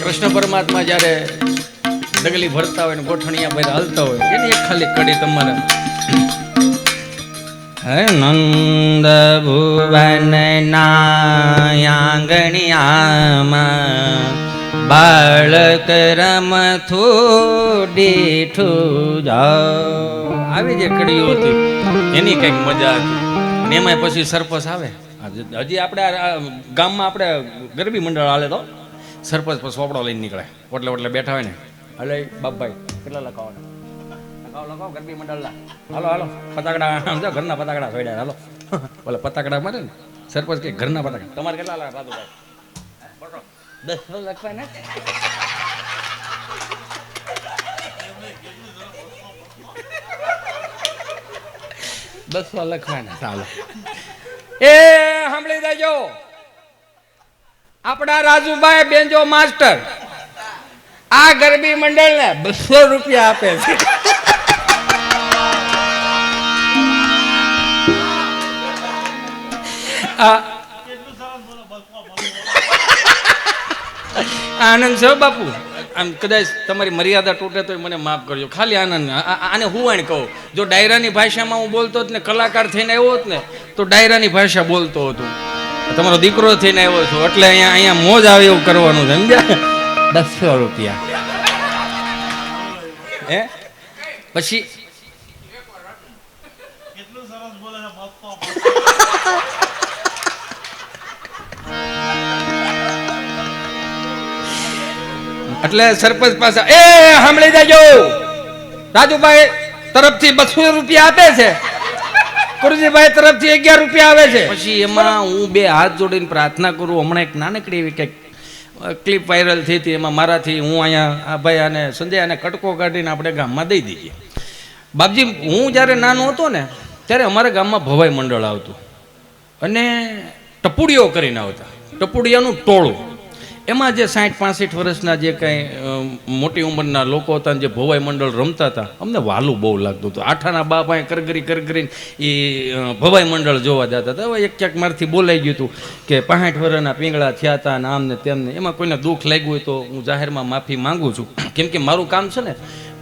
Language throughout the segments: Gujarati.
કૃષ્ણ પરમાત્મા જ્યારે ડગલી ભરતા હોય ને ગોઠણિયા બધા હાલતા હોય એની એક ખાલી કડી તમારે હે નંદ ભુવન નાયાંગણિયામાં બાળક રમથું દીઠું જાઓ આવી જે કડીઓ હતી એની કંઈક મજા હતી અને એમાં પછી સરપંચ આવે હજી આપણે ગામમાં આપણે ગરબી મંડળ હાલે તો સરપંચ પછી સોપડો લઈને નીકળે એટલે બેઠા હોય ને હલે બાપભાઈ કેટલા લખાવો લખાવો ગરબી મંડળના હાલો પતાકડા સમજો ઘરના પતાકડા છોડ્યા હાલો બોલે પતાકડા મારે ને સરપંચ કે ઘરના પતાકડા તમારે કેટલા લાગે ભાઈ 10 લખવા ને બસો લખવાના ચાલો એ સાંભળી દેજો આપણા રાજુભાઈ બેંજો માસ્ટર આ ગરબી મંડળ ને 200 રૂપિયા આપે છે આનંદ છે બાપુ આમ કદાચ તમારી મર્યાદા તૂટે તો મને માફ કરજો ખાલી આનંદ આને હું આને કહું જો ડાયરાની ભાષામાં હું બોલતો હોત ને કલાકાર થઈને આવ્યો હોત ને તો ડાયરાની ભાષા બોલતો હતો તમારો દીકરો થઈને આવ્યો છો એટલે અહીંયા મોજ આવે એવું કરવાનું છે સમજ્યા 200 રૂપિયા હે પછી એટલે સરપંચ પાસે એ સાંભળી જાજો રાજુભાઈ તરફથી 200 રૂપિયા આપે છે કુરજીભાઈ તરફથી 11 રૂપિયા આવે છે પછી એમાં હું બે હાથ જોડીને પ્રાર્થના કરું હમણાં એક નાનકડી એવી કંઈક ક્લિપ વાયરલ થઈ હતી એમાં મારાથી હું અહીંયા આ ભાઈ અને સંજય અને કટકો કાઢીને આપણે ગામમાં દઈ દઈએ બાપજી હું જ્યારે નાનો હતો ને ત્યારે અમારા ગામમાં ભવાઈ મંડળ આવતું અને ટપુડીઓ કરીને આવતા ટપુડિયાનું ટોળું એમાં જે 60-65 વર્ષના જે કાંઈ મોટી ઉંમરના લોકો હતા જે ભવાઈ મંડળ રમતા હતા અમને વાલું બહુ લાગતું હતું આઠાના બાપ અહીંયા કરગરીને એ ભવાઈ મંડળ જોવા જતા હતા હવે એક ક્યાંક મારથી બોલાઈ ગયું હતું કે 65 વર્ષના પીંગળા થયા હતા અને આમને તેમને એમાં કોઈને દુઃખ લાગ્યું હોય તો હું જાહેરમાં માફી માંગુ છું કેમ કે મારું કામ છે ને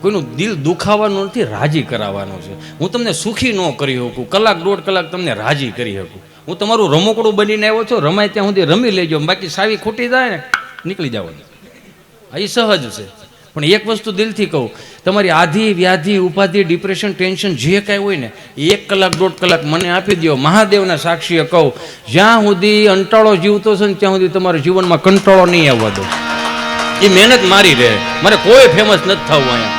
કોઈનું દિલ દુખાવાનું નથી રાજી કરાવવાનું છે હું તમને સુખી ન કરી શકું કલાક 1.5 કલાક તમને રાજી કરી શકું હું તમારું રમકડું બનીને આવ્યો છું રમાય ત્યાં સુધી રમી લેજો બાકી સાવી ખોટી જાય ને નીકળી જવાનું એ સહજ છે પણ એક વસ્તુ દિલથી કહું તમારી આધિ વ્યાધિ ઉપાધિ ડિપ્રેશન ટેન્શન જે કાંઈ હોય ને 1 કલાક 1.5 કલાક મને આપી દો મહાદેવના સાક્ષીએ કહું જ્યાં સુધી અંટાળો જીવતો છે ને ત્યાં સુધી તમારા જીવનમાં કંટાળો નહીં આવવા દો એ મહેનત મારી રહે મારે કોઈ ફેમસ નથી થવું અહીંયા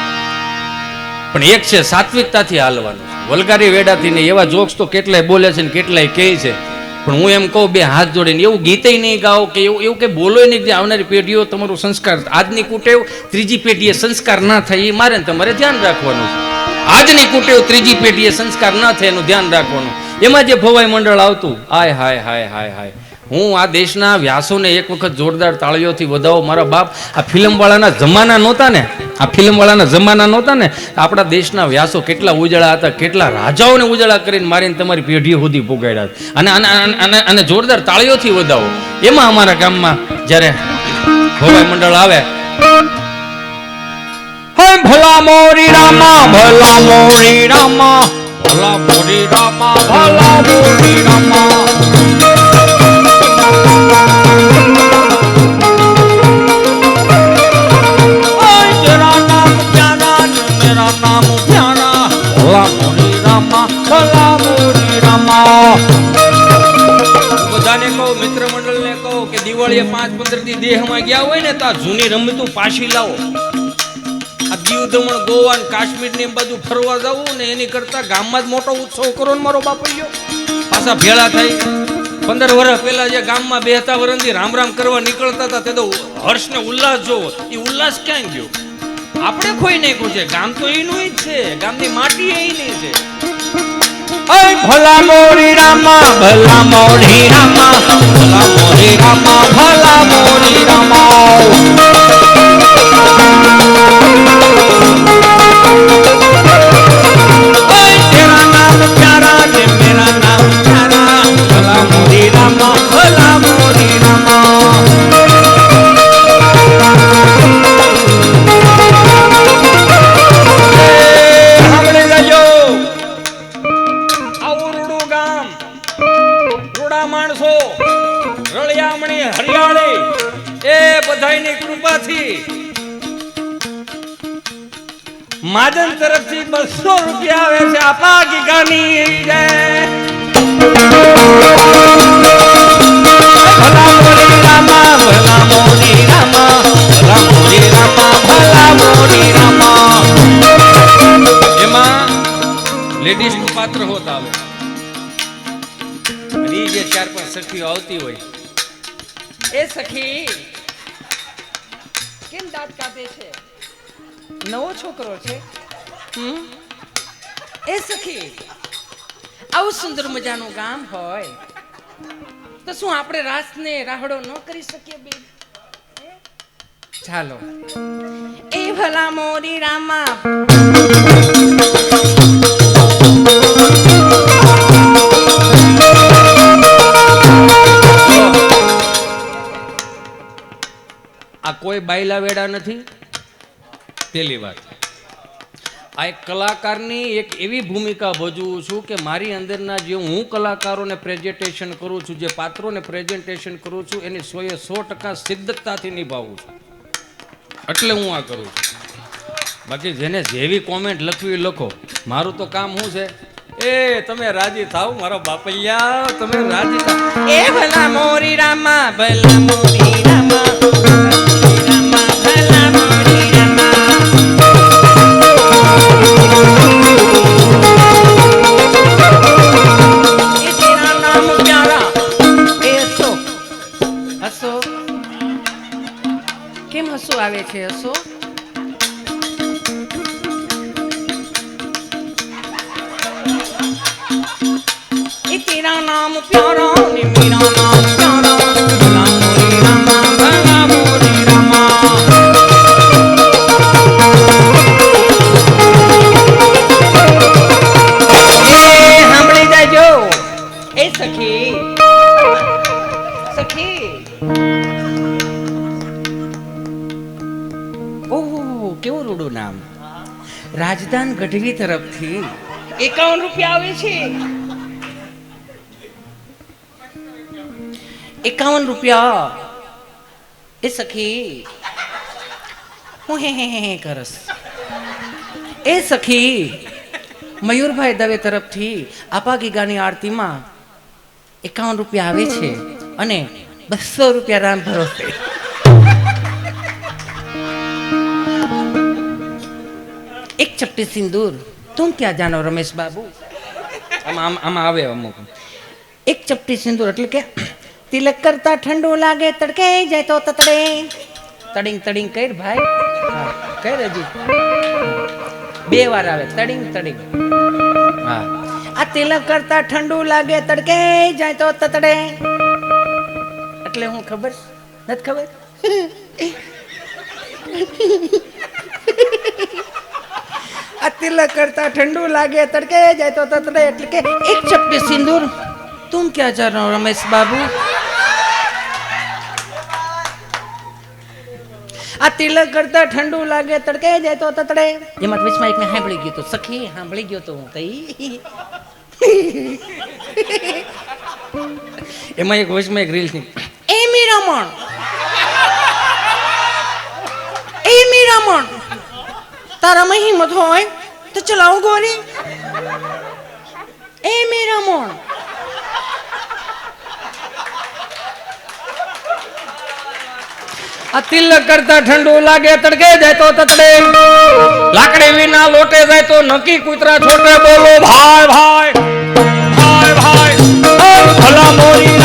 પણ એક છે સાત્વિકતાથી હાલવાનું વલગારી વેડાથી નહીં એવા જોક્સ તો કેટલાય બોલે છે ને કેટલાય કહે છે પણ હું એમ કહું બે હાથ જોડીને એવું ગીતે નહીં ગાઓ કે એવું કંઈ બોલો નહીં કે આવનારી પેઢીઓ તમારું સંસ્કાર આજની કુટેવ ત્રીજી પેઢીએ સંસ્કાર ના થાય એ મારે તમારે ધ્યાન રાખવાનું છે આજની કુટેવ ત્રીજી પેઢીએ સંસ્કાર ના થાય એનું ધ્યાન રાખવાનું એમાં જે ભવાઈ મંડળ આવતું હાય હાય હાય હાય હાય હું આ દેશના વ્યાસોને એક વખત જોરદાર તાળીઓથી વધાવો મારા બાપ આ ફિલ્મવાળાના જમાના નહોતા ને આપણા દેશના વ્યાસો કેટલા ઉજળા હતા કેટલા રાજાઓને ઉજળા કરીને મારીને તમારી પેઢીઓ સુધી પોગાડ્યા અને જોરદાર તાળીઓથી વધાવો એમાં અમારા ગામમાં જ્યારે ભવાઈ મંડળ આવે ભલા મોરી રામા ભલા મોરી રામા ભલા મોરી રામા ભલા મોરી રામા બધાને કહો મિત્ર મંડળને કહો કે દિવાળીએ 5-15 દી દેહમાં ગયા હોય ને તો આ જૂની રમતું પાછી લાવો આ દીવ દમણ ગોવા ને કાશ્મીર ને બધું ફરવા જવું ને એની કરતા ગામમાં જ મોટો ઉત્સવ કરો ને મારો બાપૈયો પાછા ભેળા થઈ 15 વર્ષ પહેલા જે ગામમાં બેહતા વરણથી રામ રામ કરવા નીકળતા હતા તે તો હર્ષ ને ઉલ્લાસ જોવો એ ઉલ્લાસ ક્યાં ગયો આપણે કોઈ નાખ્યું છે ગામ તો એનું જ છે ગામની માટી એની છે ભલા મોરી રામા ભલા મોરી રામા ભલા મોરી રામા ભલા મોરી રામા તેરા નામ પ્યારા ને મેરા નામ પ્યારા ભલા મોરી રામા ભલા મોરી રામા બધાયની કૃપાથી માજન તરફથી 200 રૂપિયા આવે છે. આપા ગીગાની જય. ભલા મોરી રામા ભલા મોરી રામા ભલા મોરી રામા ભલા મોરી રામા. એમાં લેડીઝ નું પાત્ર હોત આવે અને જે 4-5 સખીઓ આવતી હોય, એ સખી કેમ દાંત કાઢે છે? નવો છોકરો છે. એ સખી, આવું સુંદર મજાનું ગામ હોય તો શું આપણે રાસને રાહડો ન કરી શકીએ બેન? ચાલો. એ ભલા મોરી રામા આ કોઈ બાયલા વેડા નથી. પહેલી વાત, આ એક કલાકારની એક એવી ભૂમિકા ભજવું છું કે મારી અંદરના જે હું કલાકારોને પ્રેઝન્ટેશન કરું છું, જે પાત્રોને પ્રેઝન્ટેશન કરું છું, એની 100% સિદ્ધતાથી નિભાવું છું. એટલે હું આ કરું છું. બાકી જેને જેવી કોમેન્ટ લખવી લખો, મારું તો કામ શું છે? એ તમે રાજી થાવ મારા બાપલિયા, તમે રાજી થાવ. એ ભલા મોરી રામા ભલા મોરી રામા ભલા મોરી રામા. એ તેરા નામ પ્યારા. એ હસો કેમ હસો આવે છે? હસો तेरा नाम प्यारा ने मेरा नाम प्यारा. भला मोरी रामा भला मोरी रामा. ए સાંભળી જાજો એ સખી. સખી, ઓહો કેવું રૂડું નામ. રાજધાન ગઢવી તરફથી 51 રૂપિયા આવે છે. 51 રૂપિયા. એ સખી, હું હે કરસ. એ સખી, મયુરભાઈ દવે તરફથી આપા ગીગાની આરતીમાં 51 રૂપિયા આવે છે અને 200 રૂપિયા રામ ભરોસે. એક ચપટી સિંદૂર તું ક્યાં જાનો રમેશ બાબુ. આમાં આવે અમુક. એક ચપટી સિંદૂર એટલે કે તિલક કરતા ઠંડુ લાગે તડકે જાય તો તતડે. તડિંગ તડિંગ કર ભાઈ. હા કર હજી 2 વાર આવે તડિંગ તડિંગ. હા, આ તિલક કરતા ઠંડુ લાગે તડકે જાય તો તતડે. એટલે હું ખબર નથી ખબર. આ તિલક કરતા ઠંડુ લાગે તડકે જાય તો તતડે એટલે કે એક ચપટી સિંદૂર तुम क्या जा रहे हो रमेश बाबू. આ તિલક કરતા ઠંડુ લાગે તડકે જાય તો તતડે. એમાં વિચમાં એક ને સાંભળી ગયો તો સખી, સાંભળી ગયો તો હું કઈ. એમાં એક વચમાં એક રીલ છે. એ મીરામણ, એ મીરામણ, તારામાં હિંમત હોય તો ચલાવો ગોરી. એ મીરામણ. આ તિલક કરતા ઠંડુ લાગે તડકે જાય તો તતડે. લાકડી વિના લોટે જાય તો નકી કૂતરા છોટે. બોલો ભાઈ ભાઈ ભાઈ ભાઈ. ભલા મોરી